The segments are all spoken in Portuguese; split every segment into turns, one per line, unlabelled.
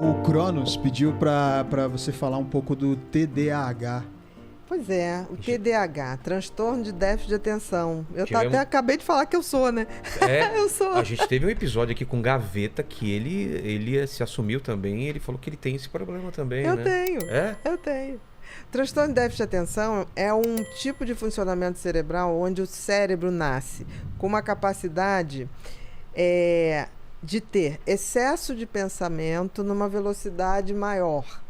O Cronos pediu para você falar um pouco do TDAH.
Pois é, o TDAH, transtorno de déficit de atenção. Eu
Tivemos...
até acabei de falar que eu sou, né? Eu sou.
A gente teve um episódio aqui com Gaveta que ele se assumiu também, ele falou que ele tem esse problema também,
Eu
né?
tenho.
É?
Eu tenho. Transtorno de déficit de atenção é um tipo de funcionamento cerebral onde o cérebro nasce com uma capacidade de ter excesso de pensamento numa velocidade maior.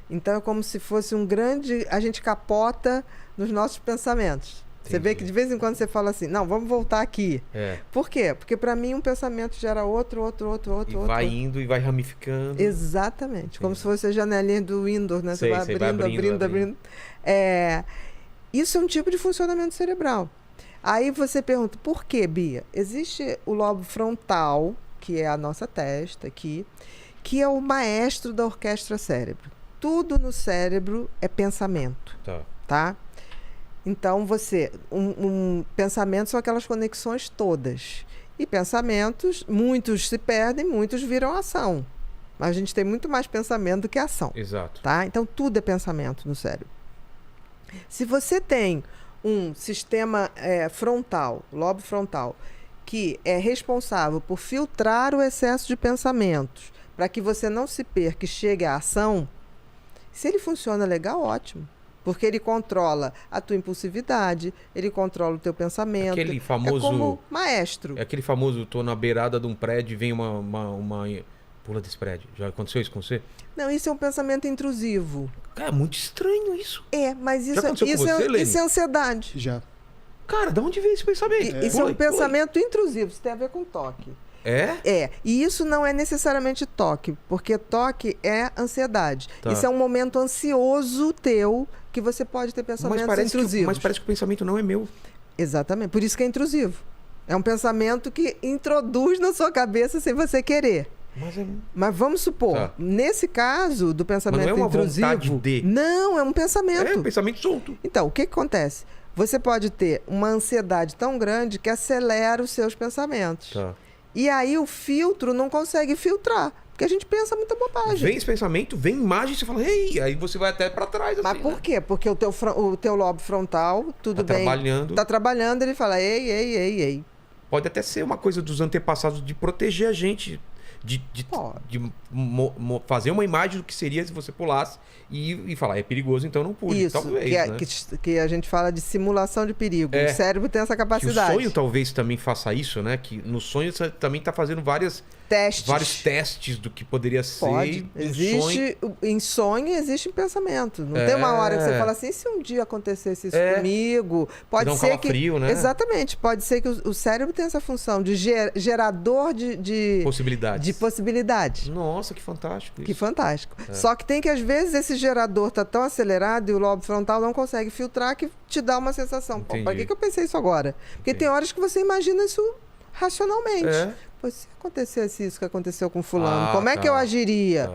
Então é como se fosse um grande... A gente capota nos nossos pensamentos. Entendi. Você vê que de vez em quando você fala assim, não, vamos voltar aqui.
É.
Por quê? Porque para mim um pensamento gera outro.
E vai indo e vai ramificando.
Exatamente. Entendi. Como se fosse a janelinha do Windows, né?
Sei,
você vai abrindo. Isso é um tipo de funcionamento cerebral. Aí você pergunta, por quê, Bia? Existe o lobo frontal, que é a nossa testa aqui, que é o maestro da orquestra cérebro. Tudo no cérebro é pensamento, tá? Então, pensamentos são aquelas conexões todas. E pensamentos, muitos se perdem, muitos viram ação. Mas a gente tem muito mais pensamento do que ação.
Exato.
Tá? Então, tudo é pensamento no cérebro. Se você tem um sistema frontal, lobo frontal, que é responsável por filtrar o excesso de pensamentos, para que você não se perca e chegue à ação, se ele funciona legal, ótimo. Porque ele controla a tua impulsividade, ele controla o teu pensamento.
Aquele famoso...
É como maestro.
É aquele famoso, tô na beirada de um prédio e vem uma pula desse prédio. Já aconteceu isso com você?
Não, isso é um pensamento intrusivo.
Cara, é muito estranho isso.
Mas isso, isso é ansiedade.
Já.
Cara, de onde veio esse pensamento?
Isso é um pensamento intrusivo, isso tem a ver com toque. E isso não é necessariamente toque, porque toque é ansiedade. Tá. Isso é um momento ansioso teu, que você pode ter pensamentos intrusivos.
Mas parece que o pensamento não é meu.
Exatamente, por isso que é intrusivo. É um pensamento que introduz na sua cabeça sem você querer. Mas vamos supor, nesse caso do pensamento
não é uma
intrusivo...
vontade de...
Não, é um pensamento.
É um pensamento solto.
Então, o que acontece? Você pode ter uma ansiedade tão grande que acelera os seus pensamentos.
Tá.
E aí o filtro não consegue filtrar, porque a gente pensa muita bobagem.
Vem esse pensamento, vem imagem, você fala, ei, aí você vai até pra trás.
Mas por quê? Porque o teu lobo frontal, tudo bem, tá trabalhando, ele fala, ei.
Pode até ser uma coisa dos antepassados de proteger a gente, de fazer uma imagem do que seria se você pulasse e falar, é perigoso, então não pule.
Isso,
talvez,
que a gente fala de simulação de perigo. O cérebro tem essa capacidade.
Que o sonho talvez também faça isso, né? Que no sonho você também está fazendo vários testes do que poderia ser.
Pode. Em sonho existe pensamento. Não tem uma hora que você fala assim, se um dia acontecesse isso comigo, pode ser que...
frio, né?
Exatamente. Pode ser que o cérebro tenha essa função de gerador de
possibilidades.
De possibilidades.
Nossa, que fantástico isso.
Que fantástico. Só que tem que, às vezes, esse gerador tá tão acelerado e o lobo frontal não consegue filtrar, que te dá uma sensação. Pô, pra que eu pensei isso agora? Porque tem horas que você imagina isso racionalmente. Pô, se acontecesse isso que aconteceu com fulano, como é que eu agiria?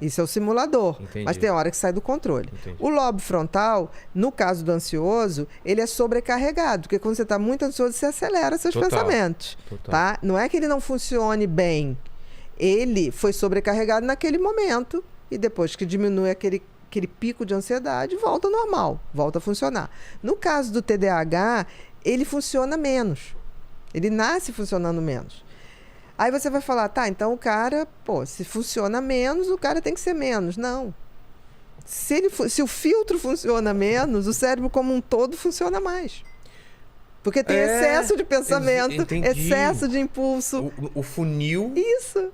Isso é o simulador.
Entendi.
Mas tem hora que sai do controle. O lobo frontal, no caso do ansioso, ele é sobrecarregado. Porque quando você está muito ansioso, você acelera seus pensamentos. Tá? Não é que ele não funcione bem. Ele foi sobrecarregado naquele momento e depois que diminui aquele pico de ansiedade, volta ao normal, volta a funcionar. No caso do TDAH, ele funciona menos. Ele nasce funcionando menos. Aí você vai falar, tá, então o cara, se funciona menos, o cara tem que ser menos. Não. Se o filtro funciona menos, o cérebro como um todo funciona mais. Porque tem excesso de pensamento, excesso de impulso.
O funil...
Isso.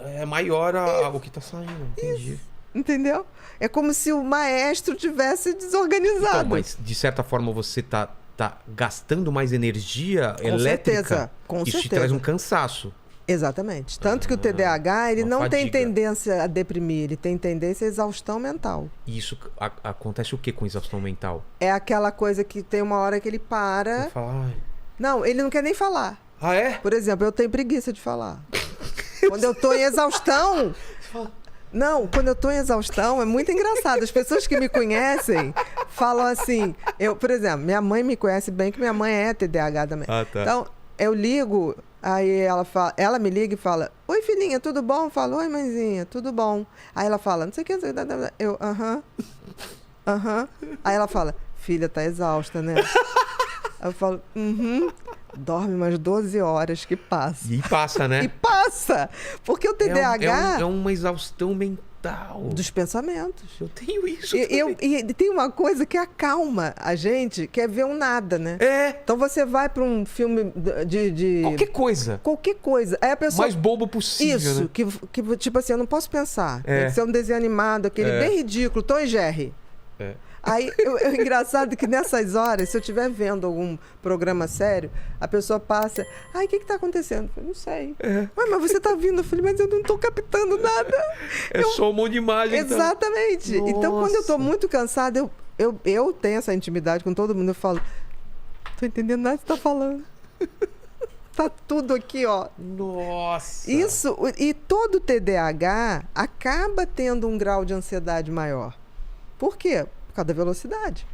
É maior o que está saindo. Entendi.
Isso. Entendeu? É como se o maestro tivesse desorganizado.
Então, mas de certa forma você tá gastando mais energia elétrica.
Com certeza.
Isso te traz um cansaço.
Exatamente. Tanto que o TDAH, ele não tem tendência a deprimir, ele tem tendência à exaustão mental.
E isso acontece o que com exaustão mental?
É aquela coisa que tem uma hora que ele para... Não, ele não quer nem falar.
Ah, é?
Por exemplo, eu tenho preguiça de falar. Quando eu tô em exaustão... Não, quando eu tô em exaustão, é muito engraçado. As pessoas que me conhecem falam assim... Por exemplo, minha mãe me conhece bem, que minha mãe é TDAH também.
Ah, tá.
Então, eu ligo... Aí ela me liga e fala, oi, filhinha, tudo bom? Eu falo, oi, mãezinha, tudo bom? Aí ela fala, não sei o que, eu, aham. Aí ela fala, filha, tá exausta, né? Aí eu falo, dorme umas 12 horas que passa.
E passa, né?
E passa! Porque o TDAH...
É uma exaustão mental.
Dos pensamentos.
Eu tenho isso
e tem uma coisa que acalma a gente, que é ver um nada, né? Então você vai para um filme de... Qualquer coisa. Aí a pessoa...
Mais bobo possível,
isso,
né?
que tipo assim, eu não posso pensar. Tem que ser um desenho animado, aquele bem ridículo, Tom e Jerry. Aí, é engraçado que nessas horas, se eu estiver vendo algum programa sério, a pessoa passa, o que está acontecendo? Eu falei, não sei. Mas você está vindo? Eu falei, mas eu não estou captando nada.
Só um monte de imagem.
Exatamente. Então, quando eu estou muito cansada, eu tenho essa intimidade com todo mundo, eu falo, estou entendendo nada que você está falando. Tá tudo aqui, ó.
Nossa!
Isso, e todo TDAH acaba tendo um grau de ansiedade maior. Por quê? Por causa da velocidade.